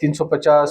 350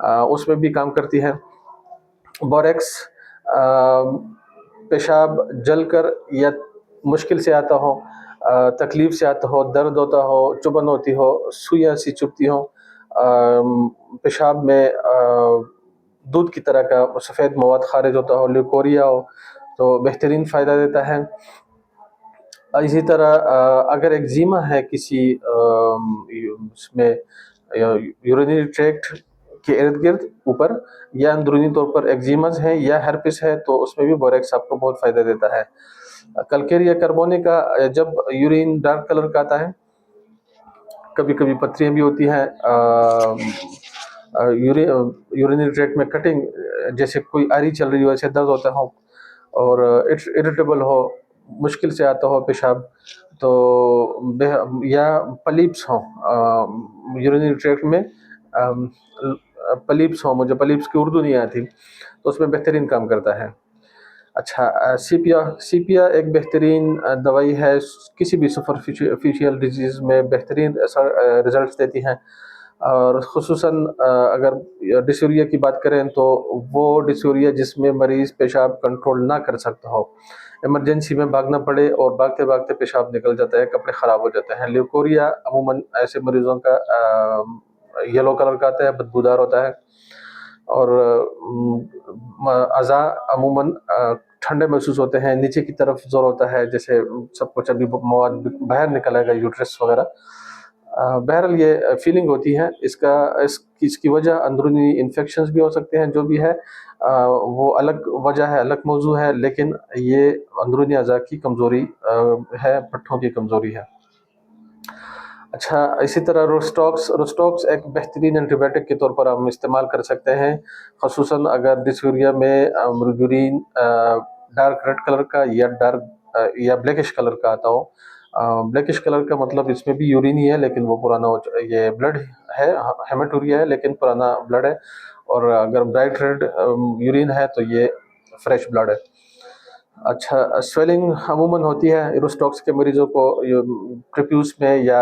اس میں بھی کام کرتی ہے۔ بوریکس پیشاب جل کر یا مشکل سے آتا ہو، تکلیف سے آتا ہو، درد ہوتا ہو، چبھن ہوتی ہو، سوئیاں سی چبھتی ہوں، پیشاب میں دودھ کی طرح کا سفید مواد خارج ہوتا ہو، لیکوریا ہو تو بہترین فائدہ دیتا ہے۔ اسی طرح اگر ایگزیما ہے کسی اس میں یورینری ٹریکٹ کے ارد گرد اوپر، یا اندرونی طور پر ایگزیمز ہے یا ہرپس ہے، تو اس میں بھی بوریکس آپ کو بہت فائدہ دیتا ہے۔ کلکیریا کاربونیکا کا جب یورین ڈارک کلر کا آتا ہے، کبھی کبھی پتھریاں بھی ہوتی ہیں، یورینری ٹریکٹ میں کٹنگ جیسے کوئی آری چل رہی ہو، ایسے درد ہوتا ہو اور اریٹیبل ہو، مشکل سے آتا ہو پیشاب، تو یا پلیپس ہوں یورینری ٹریکٹ میں، پلیپس ہوں، مجھے پلیپس کی اردو نہیں آتی، تو اس میں بہترین کام کرتا ہے۔ اچھا، سیپیا ایک بہترین دوائی ہے، کسی بھی سپرفیشیل ڈیزیز میں بہترین رزلٹس دیتی ہیں، اور خصوصاً اگر ڈسیوریا کی بات کریں تو وہ ڈسیوریا جس میں مریض پیشاب کنٹرول نہ کر سکتا ہو، ایمرجنسی میں بھاگنا پڑے اور بھاگتے بھاگتے پیشاب نکل جاتا ہے، کپڑے خراب ہو جاتے ہیں۔ لیوکوریا عموماً ایسے مریضوں کا یلو کلر کا آتا ہے، بدبودار ہوتا ہے، اور اعضاء عموماً ٹھنڈے محسوس ہوتے ہیں، نیچے کی طرف زور ہوتا ہے، جیسے سب کچھ ابھی مواد باہر نکل آئے گا، یوٹرس وغیرہ۔ بہرحال یہ فیلنگ ہوتی ہے، اس کی وجہ اندرونی انفیکشنز بھی ہو سکتے ہیں، جو بھی ہے وہ الگ وجہ ہے، الگ موضوع ہے، لیکن یہ اندرونی اعضاء کی کمزوری ہے، پٹھوں کی کمزوری ہے۔ اچھا، اسی طرح روسٹاکس ایک بہترین اینٹی بائیوٹک کے طور پر ہم استعمال کر سکتے ہیں، خصوصاً اگر ڈسیوریا میں یورین ڈارک ریڈ کلر کا یا بلیکش کلر کا آتا ہو۔ بلیکش کلر کا مطلب اس میں بھی یورین ہی ہے، لیکن وہ پرانا یہ بلڈ ہے، ہیمیٹوریا ہے لیکن پرانا بلڈ ہے، اور اگر برائٹ ریڈ یورین ہے تو یہ فریش بلڈ ہے۔ اچھا، سویلنگ عموماً ہوتی ہے روسٹاکس کے مریضوں کو، پریپیوس میں یا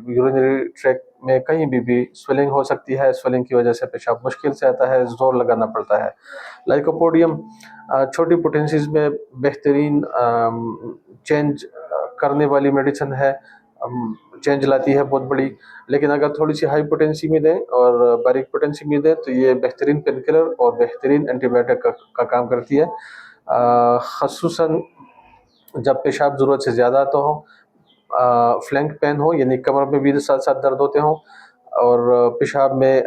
یورینری ٹریکٹ میں کہیں بھی سویلنگ ہو سکتی ہے، سویلنگ کی وجہ سے پیشاب مشکل سے آتا ہے، زور لگانا پڑتا ہے۔ لائکوپوڈیم چھوٹی پوٹینسیز میں بہترین چینج کرنے والی میڈیسن ہے، چینج لاتی ہے بہت بڑی، لیکن اگر تھوڑی سی ہائی پوٹینسی میں دیں اور باریک پوٹینسی میں دیں تو یہ بہترین پین کلر اور بہترین اینٹی بائیوٹک کا کام کرتی ہے، خصوصاً جب پیشاب ضرورت سے زیادہ آتا ہو، فلینک پین ہو یعنی کمر میں بھی ساتھ ساتھ درد ہوتے ہوں، اور پیشاب میں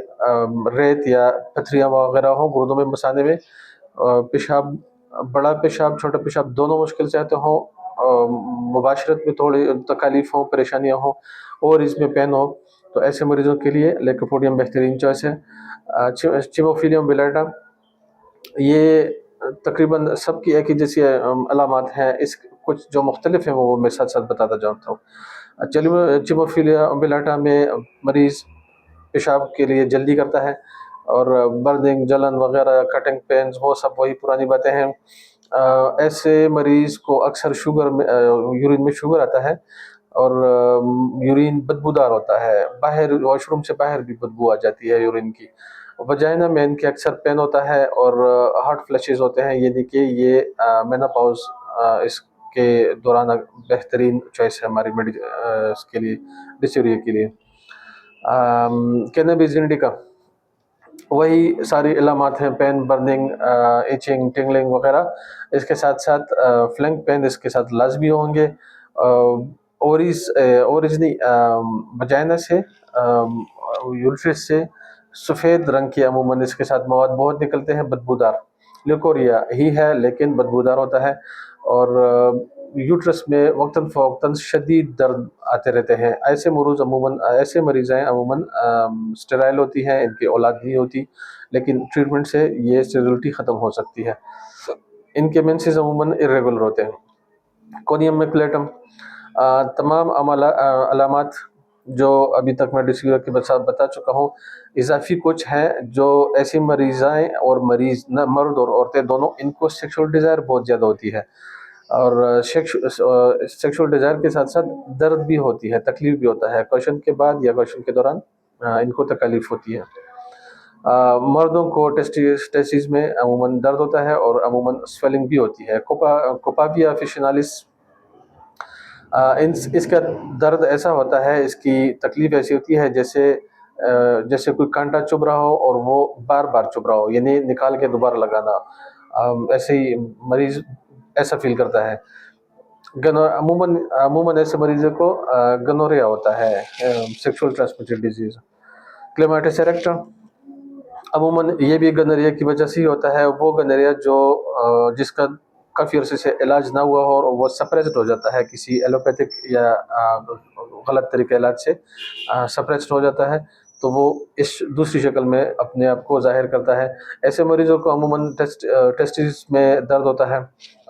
ریت یا پتھریاں وغیرہ ہوں گردوں میں، مثانے میں، پیشاب بڑا پیشاب چھوٹا پیشاب دونوں مشکل سے آتے ہوں، مباشرت میں تھوڑی تکالیف ہوں، پریشانیاں ہوں، اور اس میں پین ہو، تو ایسے مریضوں کے لیے لیکوپوڈیم بہترین چوائس ہے۔ چیموفیلیم بیلیٹا، یہ تقریباً سب کی ایک ہی جیسی علامات ہیں، اس کچھ جو مختلف ہیں وہ میں ساتھ ساتھ بتاتا جاتا ہوں۔ چیموفیلیا بیلیٹا میں مریض پیشاب کے لیے جلدی کرتا ہے، اور برننگ، جلن وغیرہ، کٹنگ پینز، وہ سب وہی پرانی باتیں ہیں۔ ایسے مریض کو اکثر یورین میں شوگر آتا ہے، اور یورین بدبودار ہوتا ہے، باہر واش روم سے باہر بھی بدبو آ جاتی ہے یورین کی۔ وجائنا میں ان کے اکثر پین ہوتا ہے، اور ہارٹ فلیشز ہوتے ہیں، یعنی کہ یہ مینوپاؤز اس کے دوران بہترین چوائس ہے ہماری اس کے لیے، ڈسیوریا کے لیے۔ کینابیس انڈیکا، وہی ساری علامات ہیں، پین، برننگ، ایچنگ، ٹنگلنگ وغیرہ، اس کے ساتھ ساتھ فلنک پین اس کے ساتھ لازمی ہوں گے۔ اوریجنی وجائنا سے، یوٹرس سے سفید رنگ کی عموماً اس کے ساتھ مواد بہت نکلتے ہیں، بدبودار، لیکوریا ہی ہے لیکن بدبودار ہوتا ہے، اور یوٹرس میں وقتاً فوقتاً شدید درد آتے رہتے ہیں۔ ایسے مریضیں عموماً اسٹیرائل ہوتی ہیں، ان کی اولاد نہیں ہوتی، لیکن ٹریٹمنٹ سے یہ اسٹیرلٹی ختم ہو سکتی ہے۔ ان کے مینسز عموماً irregular ہوتے ہیں۔ کونیم میکولیٹم، تمام علامات جو ابھی تک میں ڈسیوریا کے بتا چکا ہوں، اضافی کچھ ہیں جو ایسی مریضائیں اور مرد اور عورتیں دونوں، ان کو سیکشول ڈیزائر بہت زیادہ ہوتی ہے، اور سیکشول ڈیزائر کے ساتھ ساتھ درد بھی ہوتی ہے، تکلیف بھی ہوتا ہے، کویشن کے بعد یا کویشن کے دوران ان کو تکلیف ہوتی ہے۔ مردوں کو ٹیسٹیز میں عموماً درد ہوتا ہے اور عموماً سویلنگ بھی ہوتی ہے. کوپاویا فیشنالس، اس کا درد ایسا ہوتا ہے، اس کی تکلیف ایسی ہوتی ہے جیسے کوئی کانٹا چبھ رہا ہو اور وہ بار بار چبھ رہا ہو، یعنی نکال کے دوبارہ لگانا. ایسے ہی مریض ایسا فیل کرتا ہے. عموماً ایسے مریضوں کو گنوریا ہوتا ہے، سیکشول ٹرانسمیٹڈ ڈیزیز. کلیماٹس ایریکٹا، عموماً یہ بھی گنوریا کی وجہ سے ہی ہوتا ہے. وہ گنوریا جس کا کافی عرصے سے علاج نہ ہوا ہو اور وہ سپریسڈ ہو جاتا ہے کسی ایلوپیتھک یا غلط طریقے علاج سے سپریسڈ ہو جاتا ہے، تو وہ اس دوسری شکل میں اپنے آپ کو ظاہر کرتا ہے. ایسے مریضوں کو عموماً ٹیسٹیز میں درد ہوتا ہے،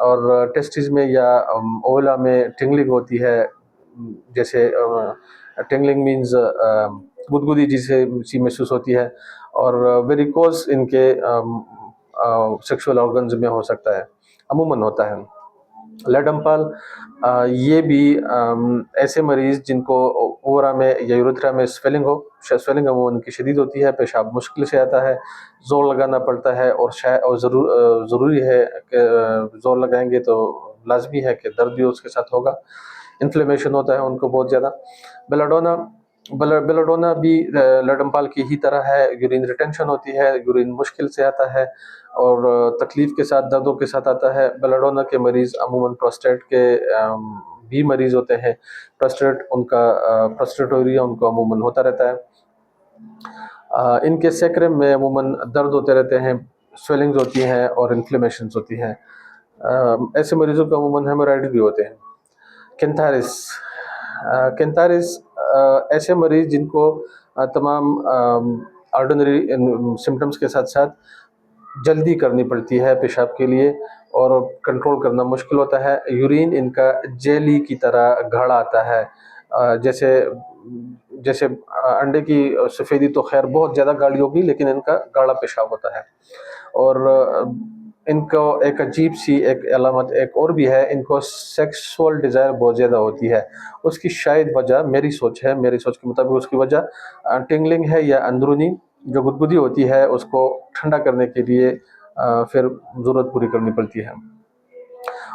اور ٹیسٹیز میں یا اولا میں ٹنگلنگ ہوتی ہے. جیسے ٹنگلنگ مینز گدگدی جسے سی محسوس ہوتی ہے، اور ویریکوز ان کے سیکشول آرگنز میں ہو سکتا ہے، عموماً ہوتا ہے. لیڈمپال، یہ بھی ایسے مریض جن کو اورا میں یا یورتھرا میں سویلنگ عموماً کی شدید ہوتی ہے، پیشاب مشکل سے آتا ہے، زور لگانا پڑتا ہے، اور ضروری ہے کہ زور لگائیں گے تو لازمی ہے کہ درد بھی اس کے ساتھ ہوگا. انفلیمیشن ہوتا ہے ان کو بہت زیادہ. بیلاڈونا بھی لیڈمپال کی ہی طرح ہے، یورین ریٹینشن ہوتی ہے، یورین مشکل سے آتا ہے اور تکلیف کے ساتھ، دردوں کے ساتھ آتا ہے. بیلاڈونا کے مریض عموماً پروسٹیٹ کے بھی مریض ہوتے ہیں. پروسٹیٹوریا ان کو عموماً ہوتا رہتا ہے. ان کے سیکرم میں عموماً درد ہوتے رہتے ہیں، سویلنگز ہوتی ہیں اور انفلیمیشنز ہوتی ہیں. ایسے مریضوں کو عموماً ہیمورائڈ بھی ہوتے ہیں. کینتھارس ایسے مریض جن کو تمام آرڈنری سمٹمز کے ساتھ ساتھ جلدی کرنی پڑتی ہے پیشاب کے لیے اور کنٹرول کرنا مشکل ہوتا ہے. یورین ان کا جیلی کی طرح گاڑھا آتا ہے، جیسے انڈے کی سفیدی تو خیر بہت زیادہ گاڑھی ہوگی، لیکن ان کا گاڑھا پیشاب ہوتا ہے. اور ان کو ایک عجیب سی ایک علامت ایک اور بھی ہے، ان کو سیکسول ڈیزائر بہت زیادہ ہوتی ہے. اس کی شاید وجہ میری سوچ کے مطابق اس کی وجہ ٹنگلنگ ہے یا اندرونی جو گدگدی ہوتی ہے اس کو ٹھنڈا کرنے کے لیے پھر ضرورت پوری کرنی پڑتی ہے.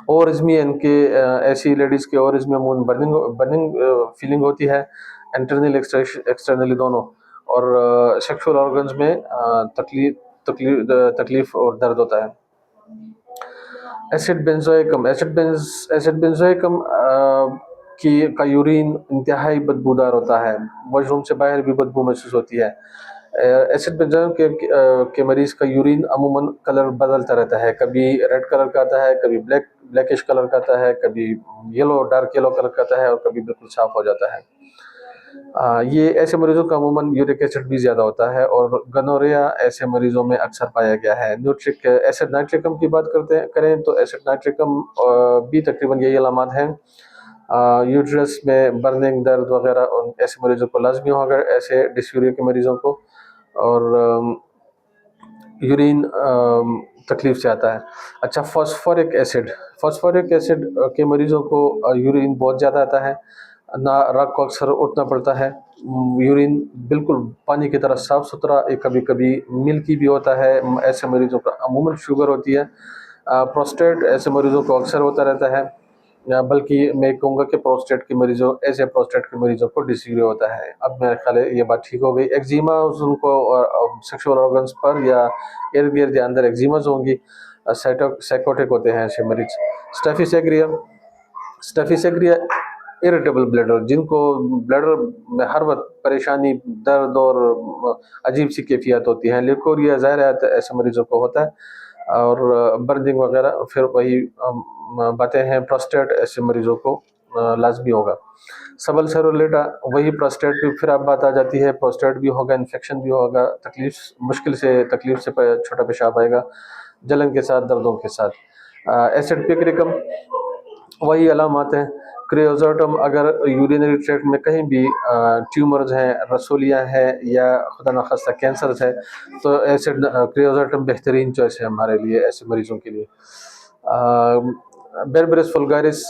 اوورزمی، ان کے ایسی لیڈیز کے اوورزمی عموماً برننگ فیلنگ ہوتی ہے، انٹرنل ایکسٹرنلی دونوں، اور سیکشول آرگنز میں تکلیف اور درد ہوتا ہے. ایسڈ بینزوئکم کا یورین انتہائی بدبودار ہوتا ہے، واش روم سے باہر بھی بدبو محسوس ہوتی ہے. ایسڈ بینزوئکم کے مریض کا یورین عموماً کلر بدلتا رہتا ہے، کبھی ریڈ کلر کا آتا ہے، کبھی بلیکش کلر کا آتا ہے، کبھی ڈارک یلو کلر کا آتا ہے، اور کبھی بالکل صاف ہو جاتا ہے. یہ ایسے مریضوں کا عموماً یورک ایسڈ بھی زیادہ ہوتا ہے، اور گنوریا ایسے مریضوں میں اکثر پایا گیا ہے. ایسڈ نائٹریکم کی بات کریں تو ایسڈ نائٹریکم بھی تقریباً یہی علامات ہیں. یوٹرس میں برننگ، درد وغیرہ ایسے مریضوں کو لازمی ہوگا، ایسے ڈسیوریا کے مریضوں کو. اور یورین تکلیف سے آتا ہے. اچھا، فاسفورک ایسڈ کے مریضوں کو یورین بہت زیادہ آتا ہے، رات کو اکثر اٹھنا پڑتا ہے. یورین بالکل پانی کی طرح صاف ستھرا، کبھی کبھی ملکی بھی ہوتا ہے. ایسے مریضوں کا عموماً شوگر ہوتی ہے. پروسٹیٹ ایسے مریضوں کو اکثر ہوتا رہتا ہے، بلکہ میں کہوں گا کہ پروسٹیٹ کے مریضوں کو ڈسیوریا ہوتا ہے. اب میرے خیال ہے یہ بات ٹھیک ہو گئی. ایگزیما ان کو سیکشول آرگنز پر یا ارد گرد یا اندر ایگزیماز ہوں گی. سائکوٹک ہوتے ہیں ایسے مریض. اسٹیفیسیگریا اریٹیبل بلیڈر، جن کو بلیڈر میں ہر وقت پریشانی، درد اور عجیب سی کیفیت ہوتی ہیں. لیکوریا ظاہر ہے ایسے مریضوں کو ہوتا ہے، اور برننگ وغیرہ پھر وہی باتیں ہیں. پروسٹیٹ ایسے مریضوں کو لازمی ہوگا. سبل سیرولیٹا، وہی پروسٹیٹ بھی پھر اب بات آ جاتی ہے. پروسٹیٹ بھی ہوگا، انفیکشن بھی ہوگا، تکلیف سے چھوٹا پیشاب آئے گا، جلن کے ساتھ، دردوں کے ساتھ. ایسڈ پیکریکم، وہی علامات ہیں. کریوزوٹم، اگر یورینری ٹریکٹ میں کہیں بھی ٹیومرز ہیں، رسولیاں ہیں، یا خدا نخواستہ کینسرز ہے، تو ایسڈ کریوزوٹم بہترین چوائس ہے ہمارے لیے ایسے مریضوں کے لیے. بربرس فلگارس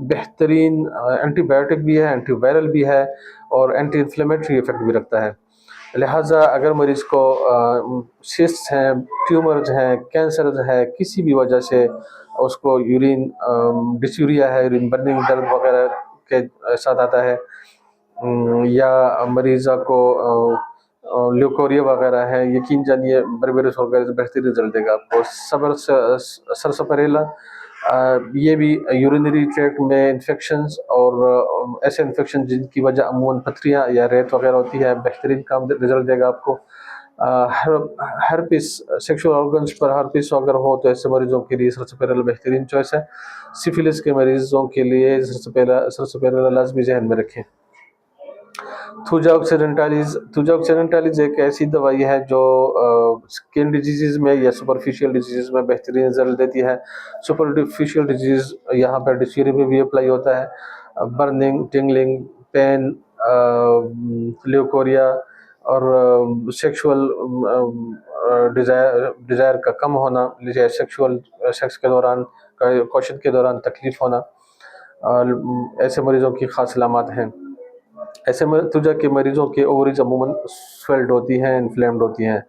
بہترین اینٹی بائیوٹک بھی ہے، اینٹی وائرل بھی ہے، اور اینٹی انفلیمیٹری افیکٹ بھی رکھتا ہے. لہٰذا اگر مریض کو سسٹ ہیں، ٹیومرز ہیں، کینسرز ہے، کسی بھی وجہ سے اس کو یورین ڈسیوریا ہے، یورین برننگ درد وغیرہ کے ساتھ آتا ہے، یا مریضہ کو لیوکوریا وغیرہ ہے، یقین جانیے بربرس وغیرہ بہترین رزلٹ دے گا آپ کو۔ سرسپریلا یہ بھی یورینری ٹریکٹ میں انفیکشنز اور ایسے انفیکشن جن کی وجہ عموماً پتھریاں یا ریت وغیرہ ہوتی ہے، بہترین کام رزلٹ دے گا آپ کو۔ ہرپس سیکشل آرگنس پر ہرپس اگر ہو تو ایسے مریضوں کے لیے سرسپیرل بہترین چوائس ہے۔ سفلس کے مریضوں کے لیے سرسپیرل لازمی ذہن میں رکھیں۔ تھوجا آکسیڈنٹالیز ایک ایسی دوائی ہے جو اسکن ڈیزیز میں یا سپرفیشیل ڈیزیز میں بہترین رزلٹ دیتی ہے۔ سپرفیشیل ڈیزیز یہاں پر ڈسیوریا میں بھی اپلائی ہوتا ہے، برننگ، ٹنگلنگ، پین، لیوکوریا اور سیکشول ڈیزائر کا کم ہونا، سیکشول سیکس کے دوران کوشن کے دوران تکلیف ہونا، ایسے مریضوں کی خاص علامات ہیں۔ ایسے توجہ کے مریضوں کے اووریز عموماً سویلڈ ہوتی ہیں، انفلیمڈ ہوتی ہیں۔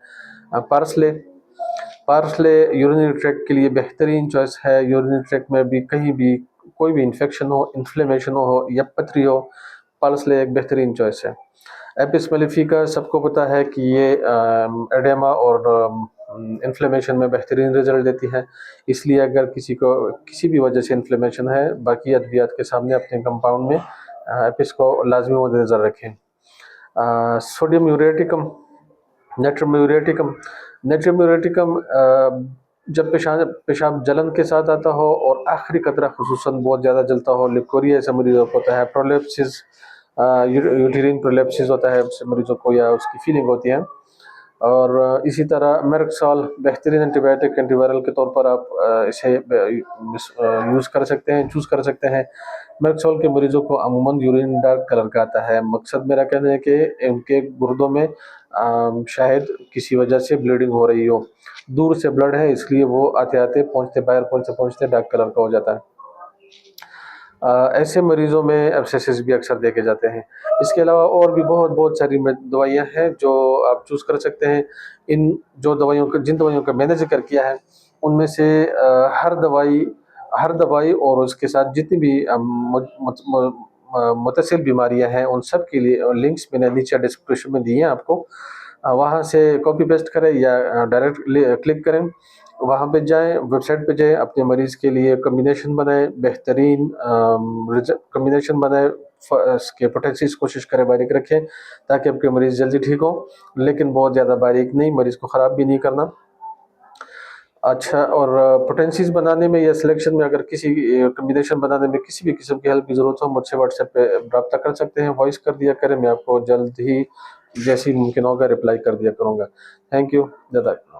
پارسلے یورینری ٹریکٹ کے لیے بہترین چوائس ہے۔ یورینری ٹریکٹ میں بھی کہیں بھی کوئی بھی انفیکشن ہو، انفلیمیشن ہو یا پتھری ہو، پارسلے ایک بہترین چوائس ہے۔ ایپس میلیفیکا سب کو پتہ ہے کہ یہ ایڈیما اور انفلیمیشن میں بہترین رزلٹ دیتی ہے، اس لیے اگر کسی کو کسی بھی وجہ سے انفلیمیشن ہے، باقی ادویات کے سامنے اپنے کمپاؤنڈ میں ایپس کو لازمی مد نظر رکھیں۔ سوڈیم یوریٹیکم، نیٹریم یوریٹیکم جب پیشاب جلن کے ساتھ آتا ہو اور آخری قطرہ خصوصاً بہت زیادہ جلتا ہو، لیکوریا ایسے مریضوں کو ہوتا ہے، پرولیپسز، یوٹیرین پرولیپسز ہوتا ہے ایسے مریضوں کو، یا اس کی فیلنگ ہوتی ہے۔ اور اسی طرح میرکسال بہترین اینٹی بایوٹک اینٹی وائرل کے طور پر آپ اسے چوز کر سکتے ہیں۔ میرکسال کے مریضوں کو عموماً یورین ڈارک کلر کا آتا ہے۔ مقصد میرا کہنا ہے کہ ان کے گردوں میں شاید کسی وجہ سے بلیڈنگ ہو رہی ہو، دور سے بلڈ ہے اس لیے وہ آتے پہنچتے ڈارک کلر کا ہو جاتا ہے۔ ایسے مریضوں میں ایبسیسز بھی اکثر دیکھے جاتے ہیں۔ اس کے علاوہ اور بھی بہت ساری دوائیاں ہیں جو آپ چوز کر سکتے ہیں۔ جن دوائیوں کا میں نے ذکر کیا ہے ان میں سے ہر دوائی اور اس کے ساتھ جتنی بھی متصل بیماریاں ہیں ان سب کے لیے لنکس میں نے نیچے ڈسکرپشن میں دیے ہیں، آپ کو وہاں سے کاپی پیسٹ کریں یا ڈائریکٹ کلک کریں، وہاں پہ جائیں، ویب سائٹ پہ جائیں، اپنے مریض کے لیے کمبینیشن بنائیں، بہترین کمبینیشن بنائیں، اس کے پوٹینسیز کوشش کریں باریک رکھیں تاکہ آپ کے مریض جلدی ٹھیک ہوں، لیکن بہت زیادہ باریک نہیں، مریض کو خراب بھی نہیں کرنا۔ اچھا، اور پوٹینسیز بنانے میں یا سلیکشن میں اگر کسی کمبینیشن بنانے میں کسی بھی قسم کی ہیلپ کی ضرورت ہو، مجھ سے واٹس ایپ پہ رابطہ کر سکتے ہیں، وائس کر دیا کریں، میں آپ کو جلد ہی جیسی ممکن ہوگا رپلائی کر دیا کروں گا۔ تھینک یو، جزاک اللہ۔